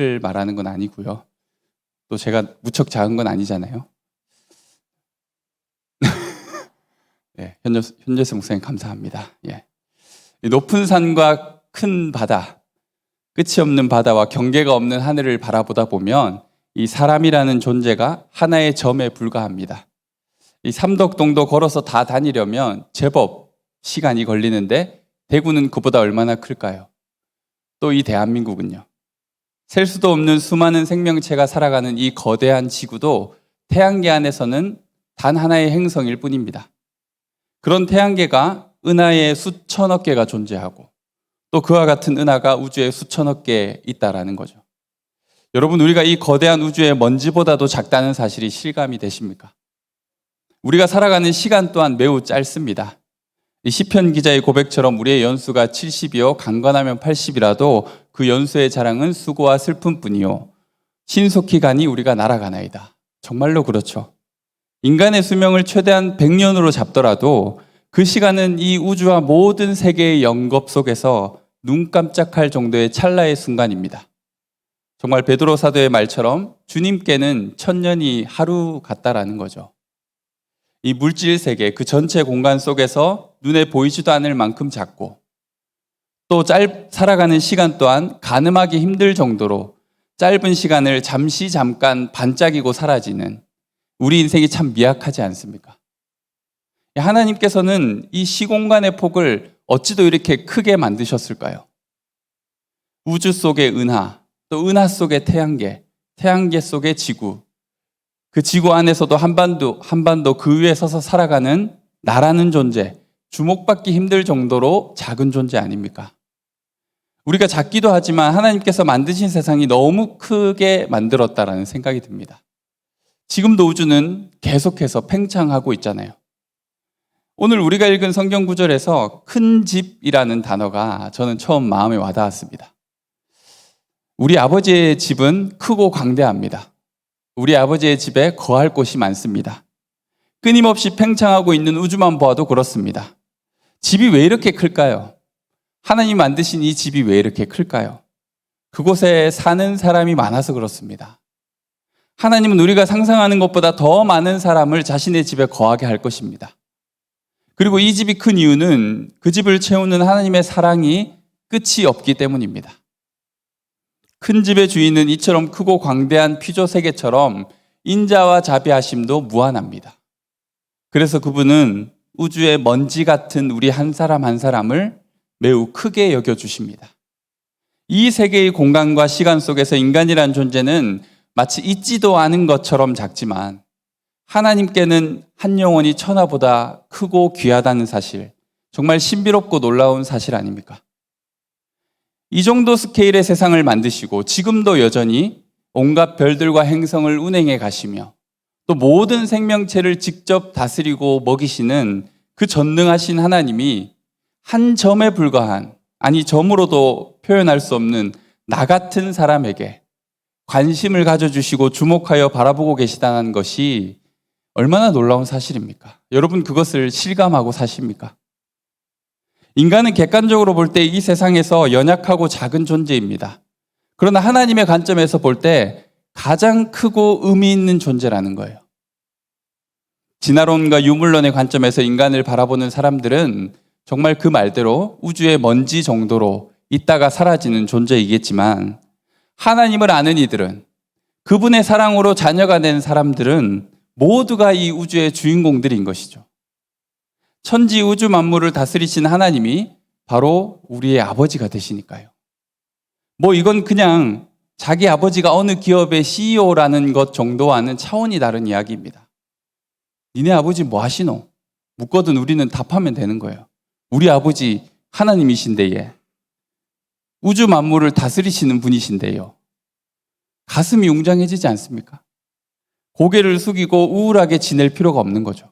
크기를 말하는 건 아니고요. 또 제가 무척 작은 건 아니잖아요. 예, 현재수 목사님 감사합니다. 예. 이 높은 산과 큰 바다, 끝이 없는 바다와 경계가 없는 하늘을 바라보다 보면 이 사람이라는 존재가 하나의 점에 불과합니다. 이 삼덕동도 걸어서 다 다니려면 제법 시간이 걸리는데 대구는 그보다 얼마나 클까요? 또 이 대한민국은요. 셀 수도 없는 수많은 생명체가 살아가는 이 거대한 지구도 태양계 안에서는 단 하나의 행성일 뿐입니다. 그런 태양계가 은하에 수천억 개가 존재하고 또 그와 같은 은하가 우주에 수천억 개 있다라는 거죠. 여러분, 우리가 이 거대한 우주의 먼지보다도 작다는 사실이 실감이 되십니까? 우리가 살아가는 시간 또한 매우 짧습니다. 이 시편 기자의 고백처럼 우리의 연수가 70이요 강건하면 80이라도 그 연수의 자랑은 수고와 슬픔뿐이요 신속히 가니 우리가 날아가나이다. 정말로 그렇죠. 인간의 수명을 최대한 100년으로 잡더라도 그 시간은 이 우주와 모든 세계의 영겁 속에서 눈 깜짝할 정도의 찰나의 순간입니다. 정말 베드로 사도의 말처럼 주님께는 1000년이 하루 같다라는 거죠. 이 물질 세계 그 전체 공간 속에서 눈에 보이지도 않을 만큼 작고 또 살아가는 시간 또한 가늠하기 힘들 정도로 짧은 시간을 잠깐 반짝이고 사라지는 우리 인생이 참 미약하지 않습니까? 하나님께서는 이 시공간의 폭을 어찌도 이렇게 크게 만드셨을까요? 우주 속의 은하, 또 은하 속의 태양계, 태양계 속의 지구, 그 지구 안에서도 한반도 그 위에 서서 살아가는 나라는 존재, 주목받기 힘들 정도로 작은 존재 아닙니까? 우리가 작기도 하지만 하나님께서 만드신 세상이 너무 크게 만들었다라는 생각이 듭니다. 지금도 우주는 계속해서 팽창하고 있잖아요. 오늘 우리가 읽은 성경 구절에서 큰 집이라는 단어가 저는 처음 마음에 와닿았습니다. 우리 아버지의 집은 크고 광대합니다. 우리 아버지의 집에 거할 곳이 많습니다. 끊임없이 팽창하고 있는 우주만 보아도 그렇습니다. 집이 왜 이렇게 클까요? 하나님 만드신 이 집이 왜 이렇게 클까요? 그곳에 사는 사람이 많아서 그렇습니다. 하나님은 우리가 상상하는 것보다 더 많은 사람을 자신의 집에 거하게 할 것입니다. 그리고 이 집이 큰 이유는 그 집을 채우는 하나님의 사랑이 끝이 없기 때문입니다. 큰 집의 주인은 이처럼 크고 광대한 피조 세계처럼 인자와 자비하심도 무한합니다. 그래서 그분은 우주의 먼지 같은 우리 한 사람 한 사람을 매우 크게 여겨주십니다. 이 세계의 공간과 시간 속에서 인간이란 존재는 마치 있지도 않은 것처럼 작지만 하나님께는 한 영혼이 천하보다 크고 귀하다는 사실, 정말 신비롭고 놀라운 사실 아닙니까? 이 정도 스케일의 세상을 만드시고 지금도 여전히 온갖 별들과 행성을 운행해 가시며 또 모든 생명체를 직접 다스리고 먹이시는 그 전능하신 하나님이 한 점에 불과한, 아니 점으로도 표현할 수 없는 나 같은 사람에게 관심을 가져주시고 주목하여 바라보고 계시다는 것이 얼마나 놀라운 사실입니까? 여러분 그것을 실감하고 사십니까? 인간은 객관적으로 볼 때 이 세상에서 연약하고 작은 존재입니다. 그러나 하나님의 관점에서 볼 때 가장 크고 의미 있는 존재라는 거예요. 진화론과 유물론의 관점에서 인간을 바라보는 사람들은 정말 그 말대로 우주의 먼지 정도로 있다가 사라지는 존재이겠지만 하나님을 아는 이들은, 그분의 사랑으로 자녀가 된 사람들은 모두가 이 우주의 주인공들인 것이죠. 천지 우주 만물을 다스리신 하나님이 바로 우리의 아버지가 되시니까요. 이건 그냥 자기 아버지가 어느 기업의 CEO라는 것 정도와는 차원이 다른 이야기입니다. 니네 아버지 뭐 하시노? 묻거든 우리는 답하면 되는 거예요. 우리 아버지 하나님이신데요. 우주 만물을 다스리시는 분이신데요. 가슴이 웅장해지지 않습니까? 고개를 숙이고 우울하게 지낼 필요가 없는 거죠.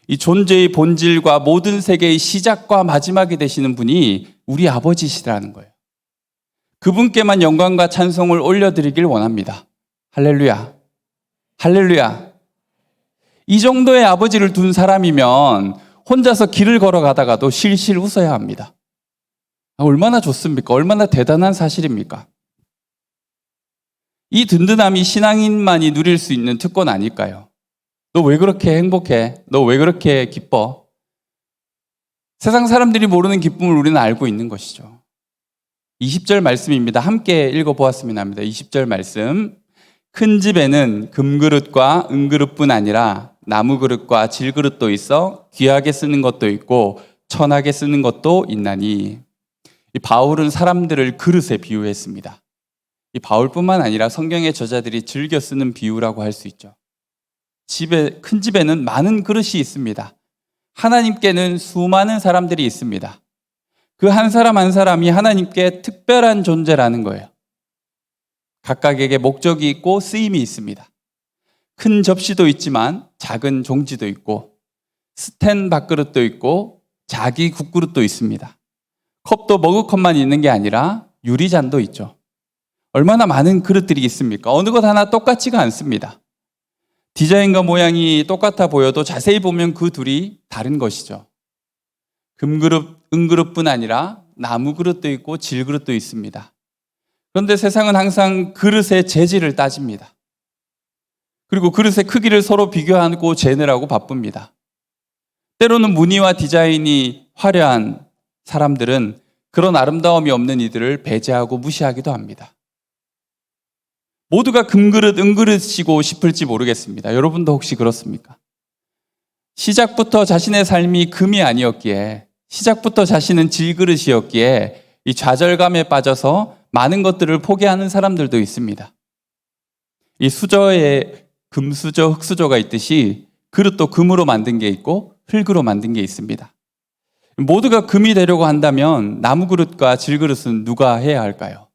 이 존재의 본질과 모든 세계의 시작과 마지막이 되시는 분이 우리 아버지시라는 거예요. 그분께만 영광과 찬송을 올려드리길 원합니다. 할렐루야. 할렐루야. 이 정도의 아버지를 둔 사람이면 혼자서 길을 걸어가다가도 실실 웃어야 합니다. 얼마나 좋습니까? 얼마나 대단한 사실입니까? 이 든든함이 신앙인만이 누릴 수 있는 특권 아닐까요? 너 왜 그렇게 행복해? 너 왜 그렇게 기뻐? 세상 사람들이 모르는 기쁨을 우리는 알고 있는 것이죠. 20절 말씀입니다. 함께 읽어보았으면 합니다. 20절 말씀. 큰 집에는 금그릇과 은그릇뿐 아니라 나무그릇과 질그릇도 있어 귀하게 쓰는 것도 있고 천하게 쓰는 것도 있나니. 이 바울은 사람들을 그릇에 비유했습니다. 이 바울뿐만 아니라 성경의 저자들이 즐겨 쓰는 비유라고 할 수 있죠. 큰 집에는 많은 그릇이 있습니다. 하나님께는 수많은 사람들이 있습니다. 그 한 사람 한 사람이 하나님께 특별한 존재라는 거예요. 각각에게 목적이 있고 쓰임이 있습니다. 큰 접시도 있지만 작은 종지도 있고 스텐 밥그릇도 있고 자기 국그릇도 있습니다. 컵도 머그컵만 있는 게 아니라 유리잔도 있죠. 얼마나 많은 그릇들이 있습니까? 어느 것 하나 똑같지가 않습니다. 디자인과 모양이 똑같아 보여도 자세히 보면 그 둘이 다른 것이죠. 금그릇, 은그릇뿐 아니라 나무그릇도 있고 질그릇도 있습니다. 그런데 세상은 항상 그릇의 재질을 따집니다. 그리고 그릇의 크기를 서로 비교하고 재느라고 바쁩니다. 때로는 무늬와 디자인이 화려한 사람들은 그런 아름다움이 없는 이들을 배제하고 무시하기도 합니다. 모두가 금그릇, 은그릇이고 싶을지 모르겠습니다. 여러분도 혹시 그렇습니까? 시작부터 자신의 삶이 금이 아니었기에, 시작부터 자신은 질그릇이었기에 이 좌절감에 빠져서 많은 것들을 포기하는 사람들도 있습니다. 이 수저에 금수저, 흙수저가 있듯이 그릇도 금으로 만든 게 있고 흙으로 만든 게 있습니다. 모두가 금이 되려고 한다면 나무그릇과 질그릇은 누가 해야 할까요?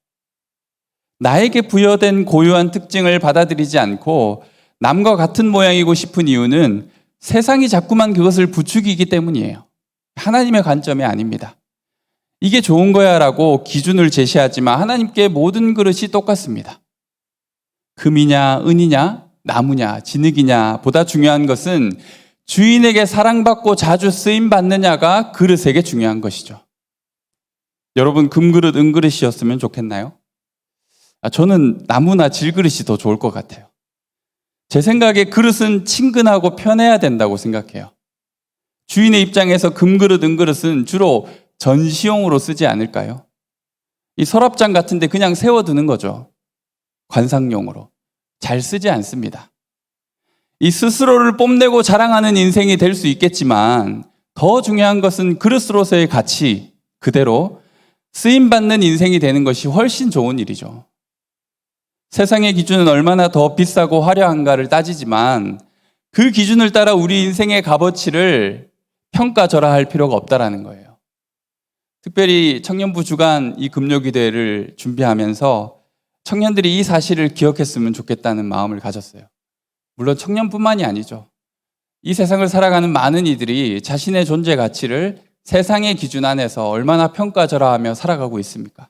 나에게 부여된 고유한 특징을 받아들이지 않고 남과 같은 모양이고 싶은 이유는 세상이 자꾸만 그것을 부추기기 때문이에요. 하나님의 관점이 아닙니다. 이게 좋은 거야 라고 기준을 제시하지만 하나님께 모든 그릇이 똑같습니다. 금이냐, 은이냐, 나무냐, 진흙이냐 보다 중요한 것은 주인에게 사랑받고 자주 쓰임받느냐가 그릇에게 중요한 것이죠. 여러분 금그릇, 은그릇이었으면 좋겠나요? 저는 나무나 질그릇이 더 좋을 것 같아요. 제 생각에 그릇은 친근하고 편해야 된다고 생각해요. 주인의 입장에서 금그릇, 은그릇은 주로 전시용으로 쓰지 않을까요? 이 서랍장 같은데 그냥 세워두는 거죠. 관상용으로. 잘 쓰지 않습니다. 이 스스로를 뽐내고 자랑하는 인생이 될 수 있겠지만 더 중요한 것은 그릇으로서의 가치 그대로 쓰임받는 인생이 되는 것이 훨씬 좋은 일이죠. 세상의 기준은 얼마나 더 비싸고 화려한가를 따지지만 그 기준을 따라 우리 인생의 값어치를 평가절하할 필요가 없다라는 거예요. 특별히 청년부 주간 이 금요기도회를 준비하면서 청년들이 이 사실을 기억했으면 좋겠다는 마음을 가졌어요. 물론 청년뿐만이 아니죠. 이 세상을 살아가는 많은 이들이 자신의 존재 가치를 세상의 기준 안에서 얼마나 평가절하하며 살아가고 있습니까?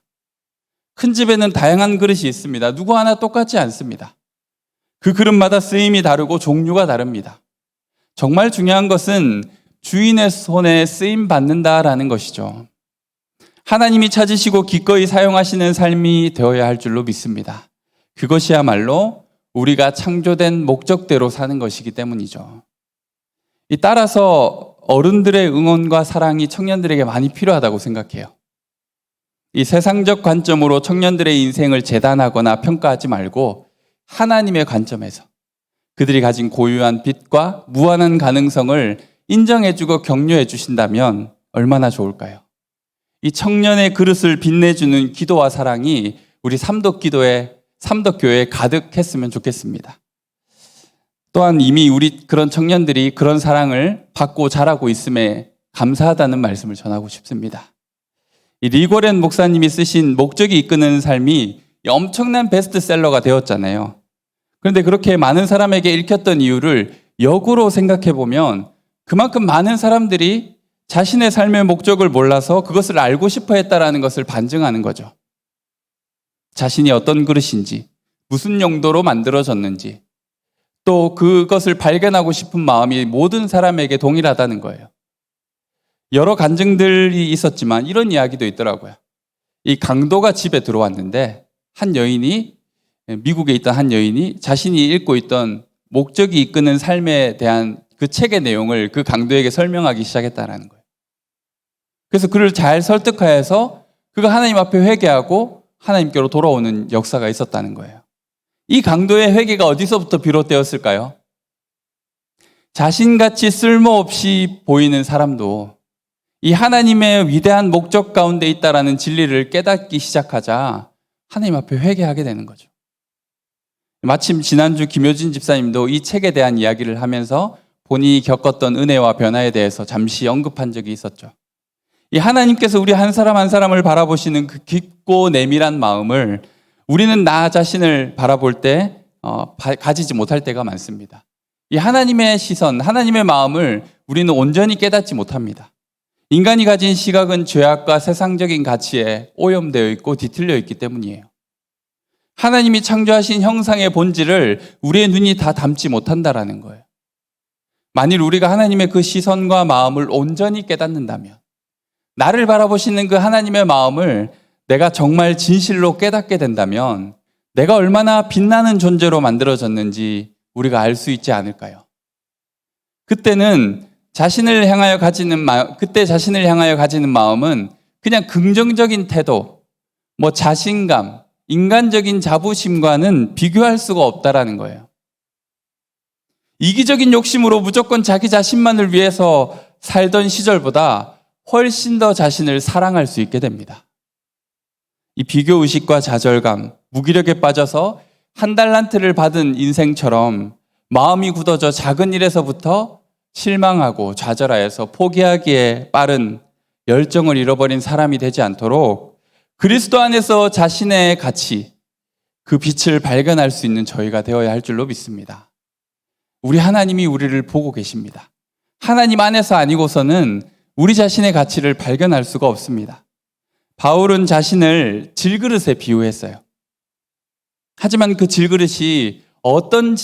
큰 집에는 다양한 그릇이 있습니다. 누구 하나 똑같지 않습니다. 그 그릇마다 쓰임이 다르고 종류가 다릅니다. 정말 중요한 것은 주인의 손에 쓰임 받는다라는 것이죠. 하나님이 찾으시고 기꺼이 사용하시는 삶이 되어야 할 줄로 믿습니다. 그것이야말로 우리가 창조된 목적대로 사는 것이기 때문이죠. 따라서 어른들의 응원과 사랑이 청년들에게 많이 필요하다고 생각해요. 이 세상적 관점으로 청년들의 인생을 재단하거나 평가하지 말고 하나님의 관점에서 그들이 가진 고유한 빛과 무한한 가능성을 인정해주고 격려해 주신다면 얼마나 좋을까요? 이 청년의 그릇을 빛내주는 기도와 사랑이 우리 삼덕교회에 가득했으면 좋겠습니다. 또한 이미 우리 그런 청년들이 그런 사랑을 받고 자라고 있음에 감사하다는 말씀을 전하고 싶습니다. 이 리고렌 목사님이 쓰신 목적이 이끄는 삶이 엄청난 베스트셀러가 되었잖아요. 그런데 그렇게 많은 사람에게 읽혔던 이유를 역으로 생각해 보면 그만큼 많은 사람들이 자신의 삶의 목적을 몰라서 그것을 알고 싶어 했다라는 것을 반증하는 거죠. 자신이 어떤 그릇인지, 무슨 용도로 만들어졌는지, 또 그것을 발견하고 싶은 마음이 모든 사람에게 동일하다는 거예요. 여러 간증들이 있었지만 이런 이야기도 있더라고요. 이 강도가 집에 들어왔는데 한 여인이 미국에 있던 한 여인이 자신이 읽고 있던 목적이 이끄는 삶에 대한 그 책의 내용을 그 강도에게 설명하기 시작했다는 거예요. 그래서 그를 잘 설득하여서 그가 하나님 앞에 회개하고 하나님께로 돌아오는 역사가 있었다는 거예요. 이 강도의 회개가 어디서부터 비롯되었을까요? 자신같이 쓸모없이 보이는 사람도 이 하나님의 위대한 목적 가운데 있다라는 진리를 깨닫기 시작하자 하나님 앞에 회개하게 되는 거죠. 마침 지난주 김효진 집사님도 이 책에 대한 이야기를 하면서 본인이 겪었던 은혜와 변화에 대해서 잠시 언급한 적이 있었죠. 이 하나님께서 우리 한 사람 한 사람을 바라보시는 그 깊고 내밀한 마음을 우리는 나 자신을 바라볼 때 가지지 못할 때가 많습니다. 이 하나님의 시선, 하나님의 마음을 우리는 온전히 깨닫지 못합니다. 인간이 가진 시각은 죄악과 세상적인 가치에 오염되어 있고 뒤틀려 있기 때문이에요. 하나님이 창조하신 형상의 본질을 우리의 눈이 다 담지 못한다라는 거예요. 만일 우리가 하나님의 그 시선과 마음을 온전히 깨닫는다면, 나를 바라보시는 그 하나님의 마음을 내가 정말 진실로 깨닫게 된다면 내가 얼마나 빛나는 존재로 만들어졌는지 우리가 알 수 있지 않을까요? 그때는 자신을 향하여 가지는 마음은 그냥 긍정적인 태도, 자신감, 인간적인 자부심과는 비교할 수가 없다라는 거예요. 이기적인 욕심으로 무조건 자기 자신만을 위해서 살던 시절보다 훨씬 더 자신을 사랑할 수 있게 됩니다. 이 비교의식과 좌절감, 무기력에 빠져서 한 달란트를 받은 인생처럼 마음이 굳어져 작은 일에서부터 실망하고 좌절하여서 포기하기에 빠른 열정을 잃어버린 사람이 되지 않도록 그리스도 안에서 자신의 가치, 그 빛을 발견할 수 있는 저희가 되어야 할 줄로 믿습니다. 우리 하나님이 우리를 보고 계십니다. 하나님 안에서 아니고서는 우리 자신의 가치를 발견할 수가 없습니다. 바울은 자신을 질그릇에 비유했어요. 하지만 그 질그릇이 어떤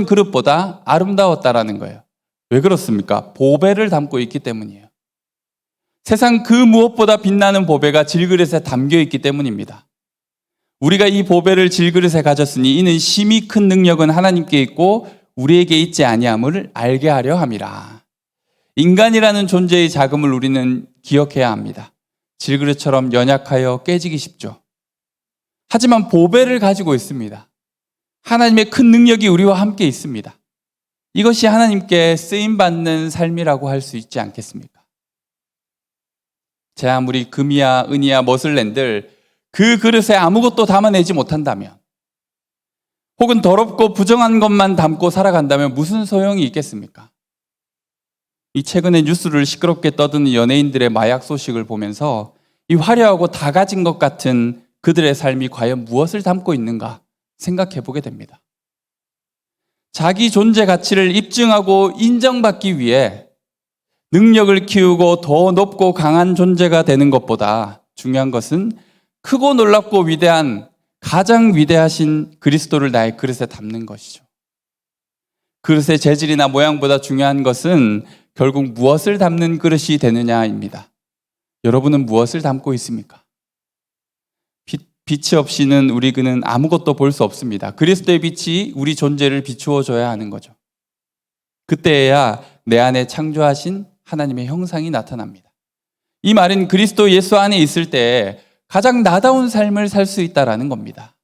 그릇보다 아름다웠다라는 거예요. 왜 그렇습니까? 보배를 담고 있기 때문이에요. 세상 그 무엇보다 빛나는 보배가 질그릇에 담겨 있기 때문입니다. 우리가 이 보배를 질그릇에 가졌으니 이는 심히 큰 능력은 하나님께 있고 우리에게 있지 아니함을 알게 하려 함이라. 인간이라는 존재의 자금을 우리는 기억해야 합니다. 질그릇처럼 연약하여 깨지기 쉽죠. 하지만 보배를 가지고 있습니다. 하나님의 큰 능력이 우리와 함께 있습니다. 이것이 하나님께 쓰임받는 삶이라고 할 수 있지 않겠습니까? 제 아무리 금이야 은이야 멋을 낸들 그 그릇에 아무것도 담아내지 못한다면, 혹은 더럽고 부정한 것만 담고 살아간다면 무슨 소용이 있겠습니까? 이 최근에 뉴스를 시끄럽게 떠드는 연예인들의 마약 소식을 보면서 이 화려하고 다 가진 것 같은 그들의 삶이 과연 무엇을 담고 있는가 생각해 보게 됩니다. 자기 존재 가치를 입증하고 인정받기 위해 능력을 키우고 더 높고 강한 존재가 되는 것보다 중요한 것은 크고 놀랍고 위대한, 가장 위대하신 그리스도를 나의 그릇에 담는 것이죠. 그릇의 재질이나 모양보다 중요한 것은 결국 무엇을 담는 그릇이 되느냐입니다. 여러분은 무엇을 담고 있습니까? 빛이 없이는 우리 그는 아무것도 볼 수 없습니다. 그리스도의 빛이 우리 존재를 비추어 줘야 하는 거죠. 그때야 내 안에 창조하신 하나님의 형상이 나타납니다. 이 말은 그리스도 예수 안에 있을 때 가장 나다운 삶을 살 수 있다라는 겁니다.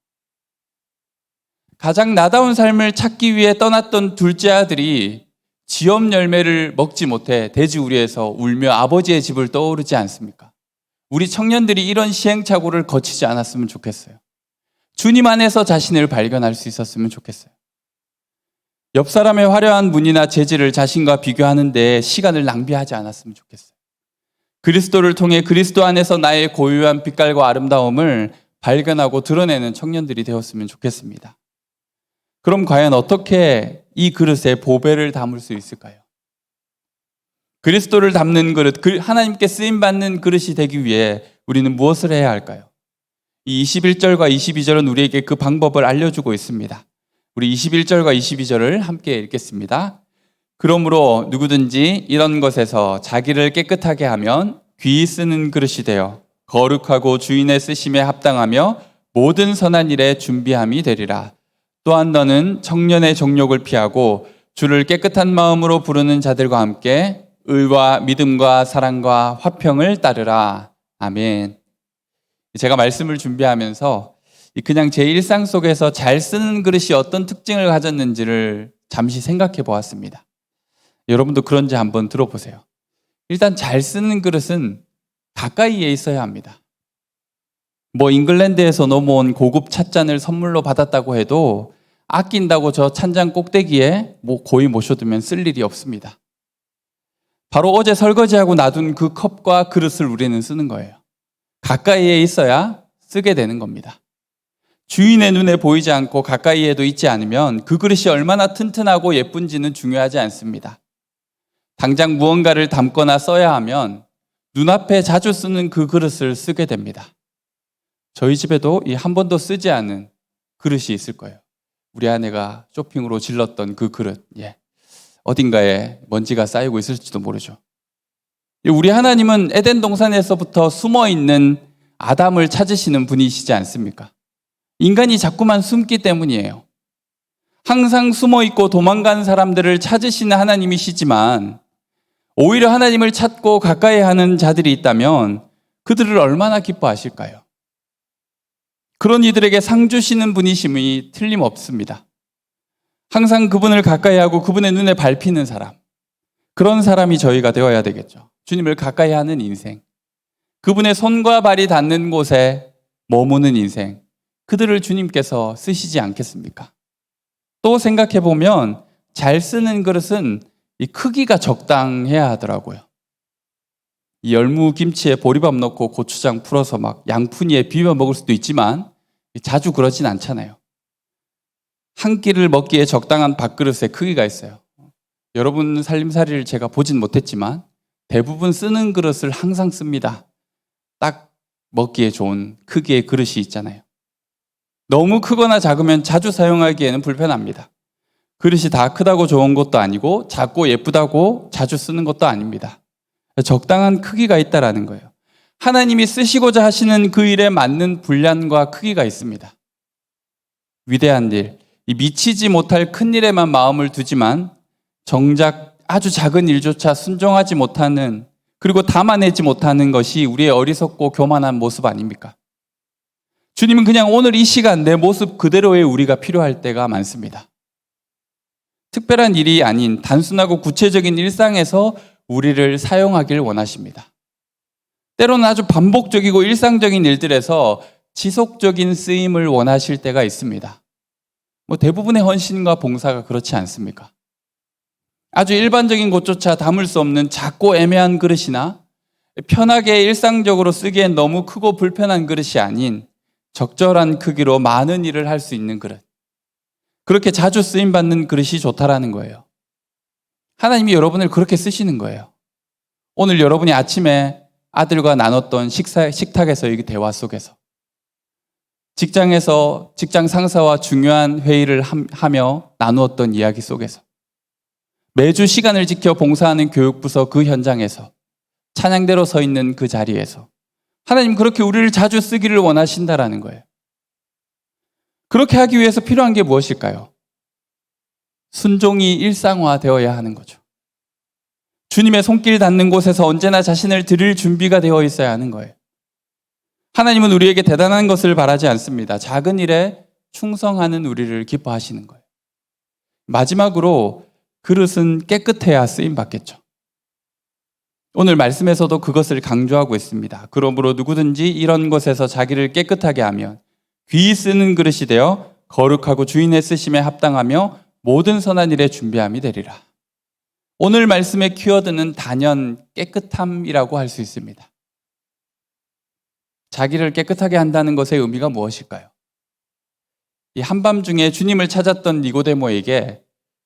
가장 나다운 삶을 찾기 위해 떠났던 둘째 아들이 지엄 열매를 먹지 못해 돼지우리에서 울며 아버지의 집을 떠오르지 않습니까? 우리 청년들이 이런 시행착오를 거치지 않았으면 좋겠어요. 주님 안에서 자신을 발견할 수 있었으면 좋겠어요. 옆 사람의 화려한 문이나 재질을 자신과 비교하는 데 시간을 낭비하지 않았으면 좋겠어요. 그리스도를 통해 그리스도 안에서 나의 고유한 빛깔과 아름다움을 발견하고 드러내는 청년들이 되었으면 좋겠습니다. 그럼 과연 어떻게 이 그릇에 보배를 담을 수 있을까요? 그리스도를 담는 그릇, 하나님께 쓰임받는 그릇이 되기 위해 우리는 무엇을 해야 할까요? 이 21절과 22절은 우리에게 그 방법을 알려주고 있습니다. 우리 21절과 22절을 함께 읽겠습니다. 그러므로 누구든지 이런 것에서 자기를 깨끗하게 하면 귀히 쓰는 그릇이 되어 거룩하고 주인의 쓰심에 합당하며 모든 선한 일에 준비함이 되리라. 또한 너는 청년의 정욕을 피하고 주를 깨끗한 마음으로 부르는 자들과 함께 의와 믿음과 사랑과 화평을 따르라. 아멘. 제가 말씀을 준비하면서 그냥 제 일상 속에서 잘 쓰는 그릇이 어떤 특징을 가졌는지를 잠시 생각해 보았습니다. 여러분도 그런지 한번 들어보세요. 일단 잘 쓰는 그릇은 가까이에 있어야 합니다. 잉글랜드에서 넘어온 고급 찻잔을 선물로 받았다고 해도 아낀다고 저 찬장 꼭대기에 고이 모셔두면 쓸 일이 없습니다. 바로 어제 설거지하고 놔둔 그 컵과 그릇을 우리는 쓰는 거예요. 가까이에 있어야 쓰게 되는 겁니다. 주인의 눈에 보이지 않고 가까이에도 있지 않으면 그 그릇이 얼마나 튼튼하고 예쁜지는 중요하지 않습니다. 당장 무언가를 담거나 써야 하면 눈앞에 자주 쓰는 그 그릇을 쓰게 됩니다. 저희 집에도 한 번도 쓰지 않은 그릇이 있을 거예요. 우리 아내가 쇼핑으로 질렀던 그 그릇. 어딘가에 먼지가 쌓이고 있을지도 모르죠. 우리 하나님은 에덴 동산에서부터 숨어있는 아담을 찾으시는 분이시지 않습니까? 인간이 자꾸만 숨기 때문이에요. 항상 숨어있고 도망간 사람들을 찾으시는 하나님이시지만 오히려 하나님을 찾고 가까이 하는 자들이 있다면 그들을 얼마나 기뻐하실까요? 그런 이들에게 상 주시는 분이심이 틀림없습니다. 항상 그분을 가까이 하고 그분의 눈에 밟히는 사람, 그런 사람이 저희가 되어야 되겠죠. 주님을 가까이 하는 인생, 그분의 손과 발이 닿는 곳에 머무는 인생, 그들을 주님께서 쓰시지 않겠습니까? 또 생각해 보면 잘 쓰는 그릇은 이 크기가 적당해야 하더라고요. 이 열무김치에 보리밥 넣고 고추장 풀어서 막 양푼이에 비벼 먹을 수도 있지만 자주 그러진 않잖아요. 한 끼를 먹기에 적당한 밥그릇의 크기가 있어요. 여러분 살림살이를 제가 보진 못했지만 대부분 쓰는 그릇을 항상 씁니다. 딱 먹기에 좋은 크기의 그릇이 있잖아요. 너무 크거나 작으면 자주 사용하기에는 불편합니다. 그릇이 다 크다고 좋은 것도 아니고 작고 예쁘다고 자주 쓰는 것도 아닙니다. 적당한 크기가 있다라는 거예요. 하나님이 쓰시고자 하시는 그 일에 맞는 분량과 크기가 있습니다. 위대한 일, 이 미치지 못할 큰 일에만 마음을 두지만 정작 아주 작은 일조차 순종하지 못하는, 그리고 담아내지 못하는 것이 우리의 어리석고 교만한 모습 아닙니까? 주님은 그냥 오늘 이 시간 내 모습 그대로의 우리가 필요할 때가 많습니다. 특별한 일이 아닌 단순하고 구체적인 일상에서 우리를 사용하길 원하십니다. 때로는 아주 반복적이고 일상적인 일들에서 지속적인 쓰임을 원하실 때가 있습니다. 대부분의 헌신과 봉사가 그렇지 않습니까? 아주 일반적인 것조차 담을 수 없는 작고 애매한 그릇이나 편하게 일상적으로 쓰기엔 너무 크고 불편한 그릇이 아닌 적절한 크기로 많은 일을 할 수 있는 그릇. 그렇게 자주 쓰임받는 그릇이 좋다라는 거예요. 하나님이 여러분을 그렇게 쓰시는 거예요. 오늘 여러분이 아침에 아들과 나눴던 식탁에서의 대화 속에서, 직장에서 직장 상사와 중요한 회의를 하며 나누었던 이야기 속에서, 매주 시간을 지켜 봉사하는 교육부서 그 현장에서, 찬양대로 서 있는 그 자리에서 하나님 그렇게 우리를 자주 쓰기를 원하신다라는 거예요. 그렇게 하기 위해서 필요한 게 무엇일까요? 순종이 일상화되어야 하는 거죠. 주님의 손길 닿는 곳에서 언제나 자신을 드릴 준비가 되어 있어야 하는 거예요. 하나님은 우리에게 대단한 것을 바라지 않습니다. 작은 일에 충성하는 우리를 기뻐하시는 거예요. 마지막으로 그릇은 깨끗해야 쓰임 받겠죠. 오늘 말씀에서도 그것을 강조하고 있습니다. 그러므로 누구든지 이런 것에서 자기를 깨끗하게 하면 귀히 쓰는 그릇이 되어 거룩하고 주인의 쓰심에 합당하며 모든 선한 일에 준비함이 되리라. 오늘 말씀의 키워드는 단연 깨끗함이라고 할 수 있습니다. 자기를 깨끗하게 한다는 것의 의미가 무엇일까요? 이 한밤중에 주님을 찾았던 니고데모에게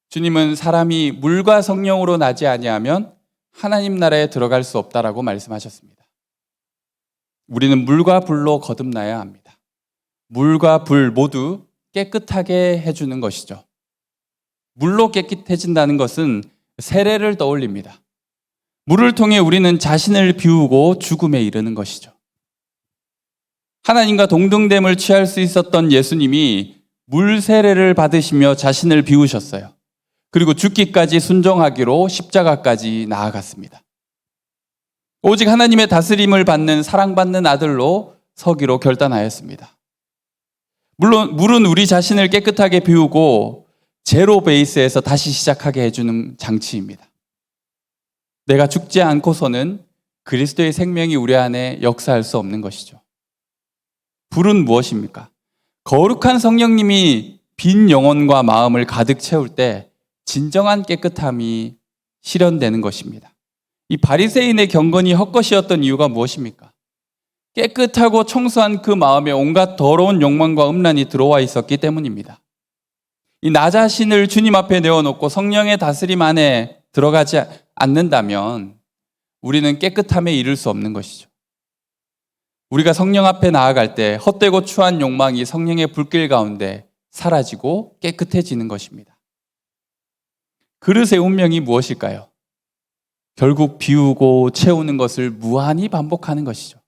주님은 사람이 물과 성령으로 나지 아니하면 하나님 나라에 들어갈 수 없다라고 말씀하셨습니다. 우리는 물과 불로 거듭나야 합니다. 물과 불 모두 깨끗하게 해주는 것이죠. 물로 깨끗해진다는 것은 세례를 떠올립니다. 물을 통해 우리는 자신을 비우고 죽음에 이르는 것이죠. 하나님과 동등됨을 취할 수 있었던 예수님이 물 세례를 받으시며 자신을 비우셨어요. 그리고 죽기까지 순종하기로 십자가까지 나아갔습니다. 오직 하나님의 다스림을 받는 사랑받는 아들로 서기로 결단하였습니다. 물론 물은 우리 자신을 깨끗하게 비우고 제로 베이스에서 다시 시작하게 해주는 장치입니다. 내가 죽지 않고서는 그리스도의 생명이 우리 안에 역사할 수 없는 것이죠. 불은 무엇입니까? 거룩한 성령님이 빈 영혼과 마음을 가득 채울 때 진정한 깨끗함이 실현되는 것입니다. 이 바리새인의 경건이 헛것이었던 이유가 무엇입니까? 깨끗하고 청소한 그 마음에 온갖 더러운 욕망과 음란이 들어와 있었기 때문입니다. 이 나 자신을 주님 앞에 내어놓고 성령의 다스림 안에 들어가지 않는다면 우리는 깨끗함에 이를 수 없는 것이죠. 우리가 성령 앞에 나아갈 때 헛되고 추한 욕망이 성령의 불길 가운데 사라지고 깨끗해지는 것입니다. 그릇의 운명이 무엇일까요? 결국 비우고 채우는 것을 무한히 반복하는 것이죠.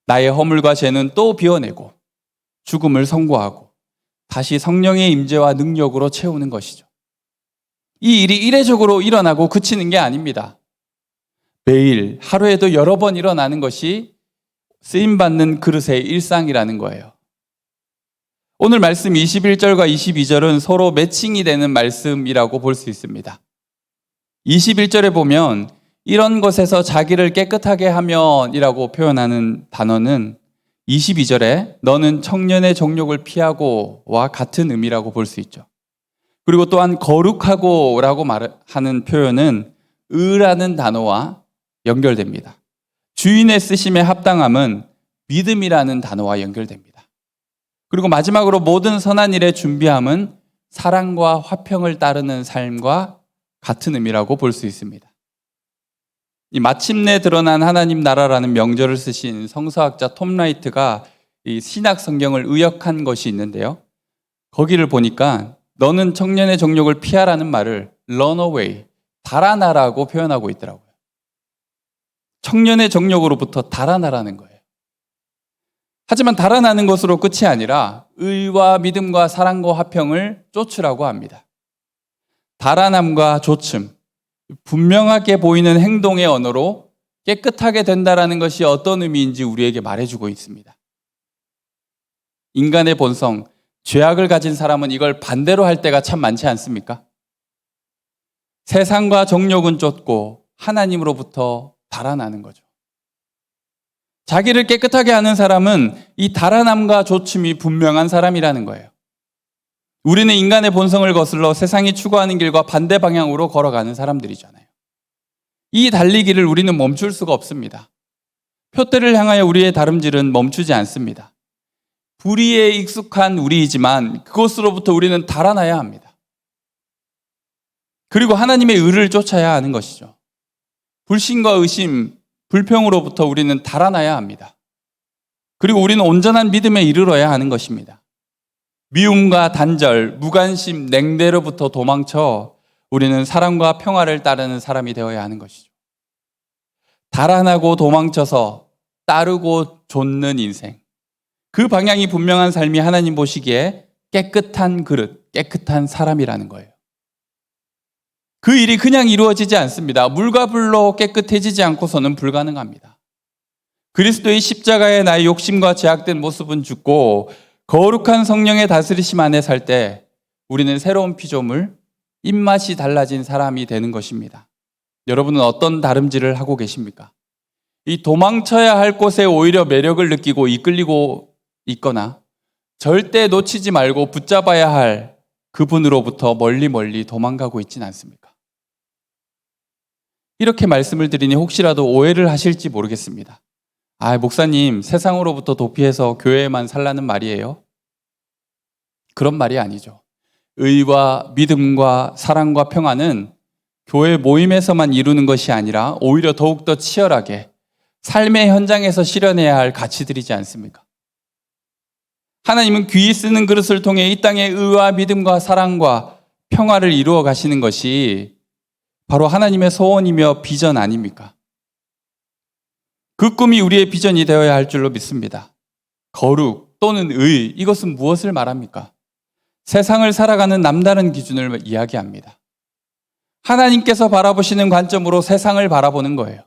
나의 허물과 죄는 또 비워내고 죽음을 선고하고 다시 성령의 임재와 능력으로 채우는 것이죠. 이 일이 이례적으로 일어나고 그치는 게 아닙니다. 매일 하루에도 여러 번 일어나는 것이 쓰임받는 그릇의 일상이라는 거예요. 오늘 말씀 21절과 22절은 서로 매칭이 되는 말씀이라고 볼 수 있습니다. 21절에 보면 이런 것에서 자기를 깨끗하게 하면이라고 표현하는 단어는 22절에 너는 청년의 정욕을 피하고와 같은 의미라고 볼 수 있죠. 그리고 또한 거룩하고라고 말하는 표현은 의라는 단어와 연결됩니다. 주인의 쓰심에 합당함은 믿음이라는 단어와 연결됩니다. 그리고 마지막으로 모든 선한 일의 준비함은 사랑과 화평을 따르는 삶과 같은 의미라고 볼 수 있습니다. 이 마침내 드러난 하나님 나라라는 명절을 쓰신 성서학자 톰 라이트가 이 신약 성경을 의역한 것이 있는데요. 거기를 보니까 너는 청년의 정욕을 피하라는 말을 run away, 달아나라고 표현하고 있더라고요. 청년의 정욕으로부터 달아나라는 거예요. 하지만 달아나는 것으로 끝이 아니라 의와 믿음과 사랑과 화평을 쫓으라고 합니다. 달아남과 조춤, 분명하게 보이는 행동의 언어로 깨끗하게 된다라는 것이 어떤 의미인지 우리에게 말해주고 있습니다. 인간의 본성, 죄악을 가진 사람은 이걸 반대로 할 때가 참 많지 않습니까? 세상과 정욕은 쫓고 하나님으로부터 달아나는 거죠. 자기를 깨끗하게 하는 사람은 이 달아남과 조춤이 분명한 사람이라는 거예요. 우리는 인간의 본성을 거슬러 세상이 추구하는 길과 반대 방향으로 걸어가는 사람들이잖아요. 이 달리기를 우리는 멈출 수가 없습니다. 표대를 향하여 우리의 다름질은 멈추지 않습니다. 불의에 익숙한 우리이지만 그것으로부터 우리는 달아나야 합니다. 그리고 하나님의 의를 쫓아야 하는 것이죠. 불신과 의심, 불평으로부터 우리는 달아나야 합니다. 그리고 우리는 온전한 믿음에 이르러야 하는 것입니다. 미움과 단절, 무관심, 냉대로부터 도망쳐 우리는 사랑과 평화를 따르는 사람이 되어야 하는 것이죠. 달아나고 도망쳐서 따르고 좇는 인생. 그 방향이 분명한 삶이 하나님 보시기에 깨끗한 그릇, 깨끗한 사람이라는 거예요. 그 일이 그냥 이루어지지 않습니다. 물과 불로 깨끗해지지 않고서는 불가능합니다. 그리스도의 십자가에 나의 욕심과 제약된 모습은 죽고 거룩한 성령의 다스리심 안에 살 때 우리는 새로운 피조물, 입맛이 달라진 사람이 되는 것입니다. 여러분은 어떤 다름질을 하고 계십니까? 이 도망쳐야 할 곳에 오히려 매력을 느끼고 이끌리고 있거나 절대 놓치지 말고 붙잡아야 할 그분으로부터 멀리 도망가고 있지는 않습니까? 이렇게 말씀을 드리니 혹시라도 오해를 하실지 모르겠습니다. 목사님, 세상으로부터 도피해서 교회에만 살라는 말이에요? 그런 말이 아니죠. 의와 믿음과 사랑과 평화는 교회 모임에서만 이루는 것이 아니라 오히려 더욱더 치열하게 삶의 현장에서 실현해야 할 가치들이지 않습니까? 하나님은 귀히 쓰는 그릇을 통해 이 땅에 의와 믿음과 사랑과 평화를 이루어 가시는 것이 바로 하나님의 소원이며 비전 아닙니까? 그 꿈이 우리의 비전이 되어야 할 줄로 믿습니다. 거룩 또는 의, 이것은 무엇을 말합니까? 세상을 살아가는 남다른 기준을 이야기합니다. 하나님께서 바라보시는 관점으로 세상을 바라보는 거예요.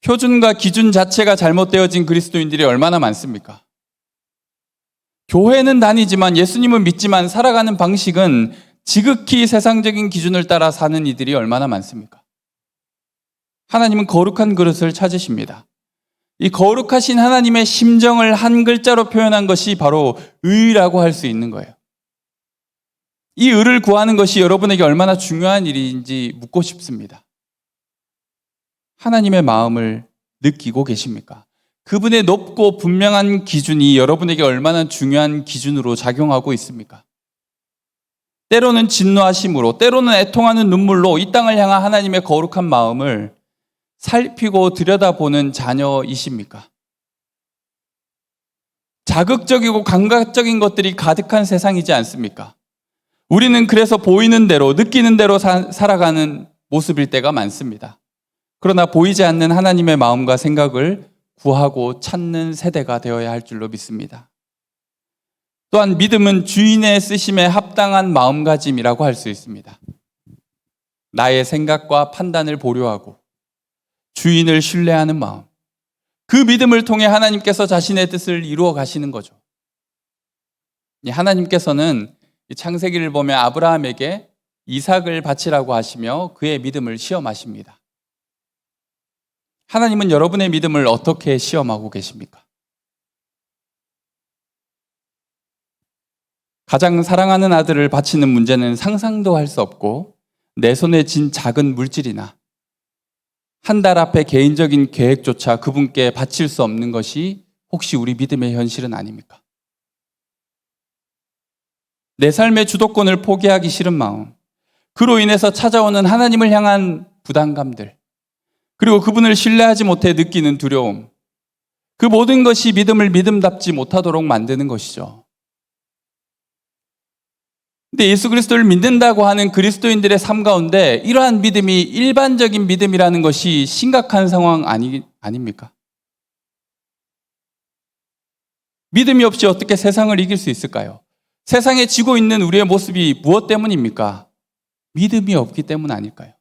표준과 기준 자체가 잘못되어진 그리스도인들이 얼마나 많습니까? 교회는 다니지만 예수님은 믿지만 살아가는 방식은 지극히 세상적인 기준을 따라 사는 이들이 얼마나 많습니까? 하나님은 거룩한 그릇을 찾으십니다. 이 거룩하신 하나님의 심정을 한 글자로 표현한 것이 바로 의라고 할 수 있는 거예요. 이 의를 구하는 것이 여러분에게 얼마나 중요한 일인지 묻고 싶습니다. 하나님의 마음을 느끼고 계십니까? 그분의 높고 분명한 기준이 여러분에게 얼마나 중요한 기준으로 작용하고 있습니까? 때로는 진노하심으로, 때로는 애통하는 눈물로 이 땅을 향한 하나님의 거룩한 마음을 살피고 들여다보는 자녀이십니까? 자극적이고 감각적인 것들이 가득한 세상이지 않습니까? 우리는 그래서 보이는 대로, 느끼는 대로 살아가는 모습일 때가 많습니다. 그러나 보이지 않는 하나님의 마음과 생각을 구하고 찾는 세대가 되어야 할 줄로 믿습니다. 또한 믿음은 주인의 쓰심에 합당한 마음가짐이라고 할 수 있습니다. 나의 생각과 판단을 보류하고 주인을 신뢰하는 마음, 그 믿음을 통해 하나님께서 자신의 뜻을 이루어 가시는 거죠. 하나님께서는 창세기를 보면 아브라함에게 이삭을 바치라고 하시며 그의 믿음을 시험하십니다. 하나님은 여러분의 믿음을 어떻게 시험하고 계십니까? 가장 사랑하는 아들을 바치는 문제는 상상도 할 수 없고 내 손에 쥔 작은 물질이나 한 달 앞에 개인적인 계획조차 그분께 바칠 수 없는 것이 혹시 우리 믿음의 현실은 아닙니까? 내 삶의 주도권을 포기하기 싫은 마음, 그로 인해서 찾아오는 하나님을 향한 부담감들, 그리고 그분을 신뢰하지 못해 느끼는 두려움, 그 모든 것이 믿음을 믿음답지 못하도록 만드는 것이죠. 근데 예수 그리스도를 믿는다고 하는 그리스도인들의 삶 가운데 이러한 믿음이 일반적인 믿음이라는 것이 심각한 상황 아닙니까? 믿음이 없이 어떻게 세상을 이길 수 있을까요? 세상에 지고 있는 우리의 모습이 무엇 때문입니까? 믿음이 없기 때문 아닐까요?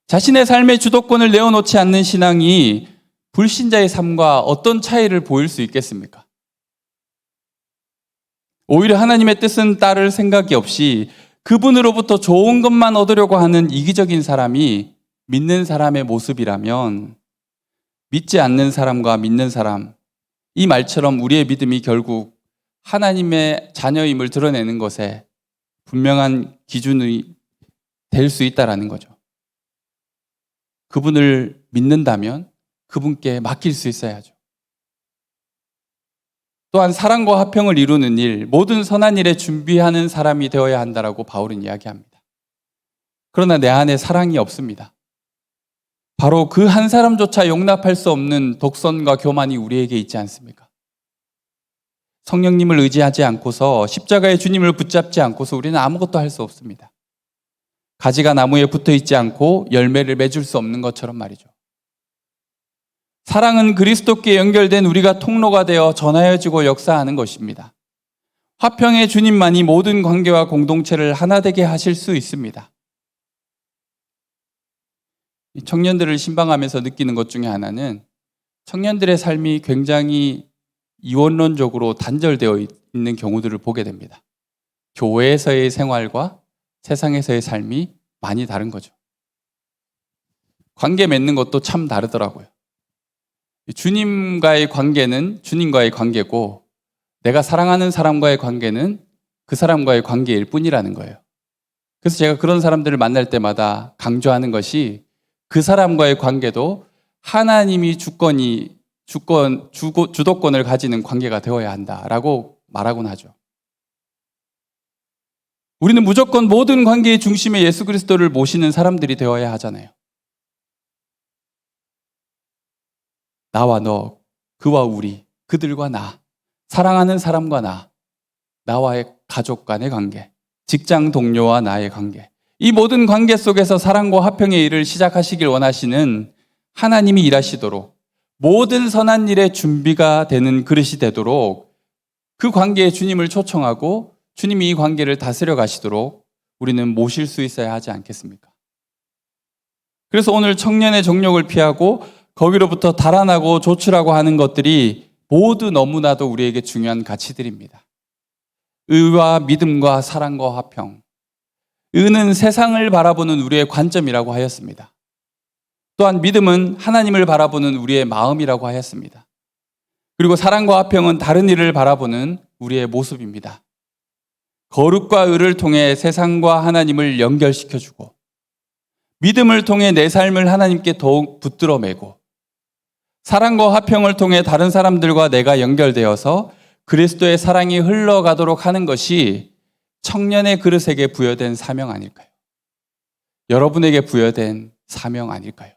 자신의 삶의 주도권을 내어놓지 않는 신앙이 불신자의 삶과 어떤 차이를 보일 수 있겠습니까? 오히려 하나님의 뜻은 따를 생각이 없이 그분으로부터 좋은 것만 얻으려고 하는 이기적인 사람이 믿는 사람의 모습이라면 믿지 않는 사람과 믿는 사람, 이 말처럼 우리의 믿음이 결국 하나님의 자녀임을 드러내는 것에 분명한 기준이 될 수 있다는 거죠. 그분을 믿는다면 그분께 맡길 수 있어야죠. 또한 사랑과 화평을 이루는 일, 모든 선한 일에 준비하는 사람이 되어야 한다라고 바울은 이야기합니다. 그러나 내 안에 사랑이 없습니다. 바로 그 한 사람조차 용납할 수 없는 독선과 교만이 우리에게 있지 않습니까? 성령님을 의지하지 않고서 십자가의 주님을 붙잡지 않고서 우리는 아무것도 할 수 없습니다. 가지가 나무에 붙어 있지 않고 열매를 맺을 수 없는 것처럼 말이죠. 사랑은 그리스도께 연결된 우리가 통로가 되어 전하여지고 역사하는 것입니다. 화평의 주님만이 모든 관계와 공동체를 하나 되게 하실 수 있습니다. 청년들을 신방하면서 느끼는 것 중에 하나는 청년들의 삶이 굉장히 이원론적으로 단절되어 있는 경우들을 보게 됩니다. 교회에서의 생활과 세상에서의 삶이 많이 다른 거죠. 관계 맺는 것도 참 다르더라고요. 주님과의 관계는 주님과의 관계고 내가 사랑하는 사람과의 관계는 그 사람과의 관계일 뿐이라는 거예요. 그래서 제가 그런 사람들을 만날 때마다 강조하는 것이 그 사람과의 관계도 하나님이 주도권을 가지는 관계가 되어야 한다라고 말하곤 하죠. 우리는 무조건 모든 관계의 중심에 예수 그리스도를 모시는 사람들이 되어야 하잖아요. 나와 너, 그와 우리, 그들과 나, 사랑하는 사람과 나, 나와의 가족 간의 관계, 직장 동료와 나의 관계, 이 모든 관계 속에서 사랑과 화평의 일을 시작하시길 원하시는 하나님이 일하시도록 모든 선한 일에 준비가 되는 그릇이 되도록 그 관계에 주님을 초청하고 주님이 이 관계를 다스려 가시도록 우리는 모실 수 있어야 하지 않겠습니까? 그래서 오늘 청년의 정욕을 피하고 거기로부터 달아나고 조출하고 하는 것들이 모두 너무나도 우리에게 중요한 가치들입니다. 의와 믿음과 사랑과 화평. 의는 세상을 바라보는 우리의 관점이라고 하였습니다. 또한 믿음은 하나님을 바라보는 우리의 마음이라고 하였습니다. 그리고 사랑과 화평은 다른 이를 바라보는 우리의 모습입니다. 거룩과 의를 통해 세상과 하나님을 연결시켜주고 믿음을 통해 내 삶을 하나님께 더욱 붙들어 매고 사랑과 화평을 통해 다른 사람들과 내가 연결되어서 그리스도의 사랑이 흘러가도록 하는 것이 청년의 그릇에게 부여된 사명 아닐까요? 여러분에게 부여된 사명 아닐까요?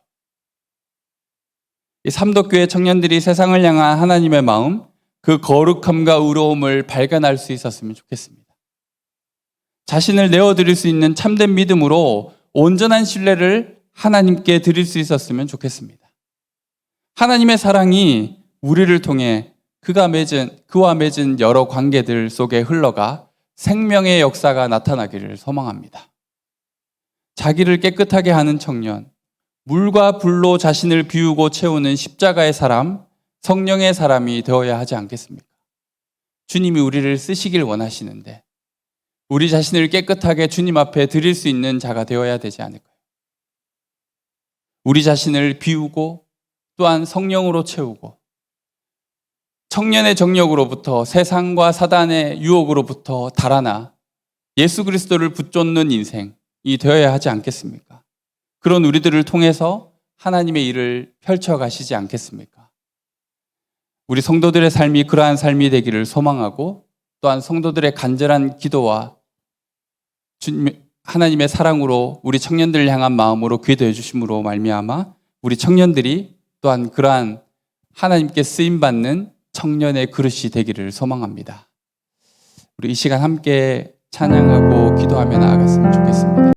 이 삼덕교회 청년들이 세상을 향한 하나님의 마음, 그 거룩함과 의로움을 발견할 수 있었으면 좋겠습니다. 자신을 내어드릴 수 있는 참된 믿음으로 온전한 신뢰를 하나님께 드릴 수 있었으면 좋겠습니다. 하나님의 사랑이 우리를 통해 그와 맺은 여러 관계들 속에 흘러가 생명의 역사가 나타나기를 소망합니다. 자기를 깨끗하게 하는 청년, 물과 불로 자신을 비우고 채우는 십자가의 사람, 성령의 사람이 되어야 하지 않겠습니까? 주님이 우리를 쓰시길 원하시는데 우리 자신을 깨끗하게 주님 앞에 드릴 수 있는 자가 되어야 되지 않을까요? 우리 자신을 비우고 또한 성령으로 채우고 청년의 정욕으로부터 세상과 사단의 유혹으로부터 달아나 예수 그리스도를 붙잡는 인생이 되어야 하지 않겠습니까? 그런 우리들을 통해서 하나님의 일을 펼쳐가시지 않겠습니까? 우리 성도들의 삶이 그러한 삶이 되기를 소망하고 또한 성도들의 간절한 기도와 하나님의 사랑으로 우리 청년들을 향한 마음으로 기도해 주심으로 말미암아 우리 청년들이 또한 그러한 하나님께 쓰임받는 청년의 그릇이 되기를 소망합니다. 우리 이 시간 함께 찬양하고 기도하며 나아갔으면 좋겠습니다.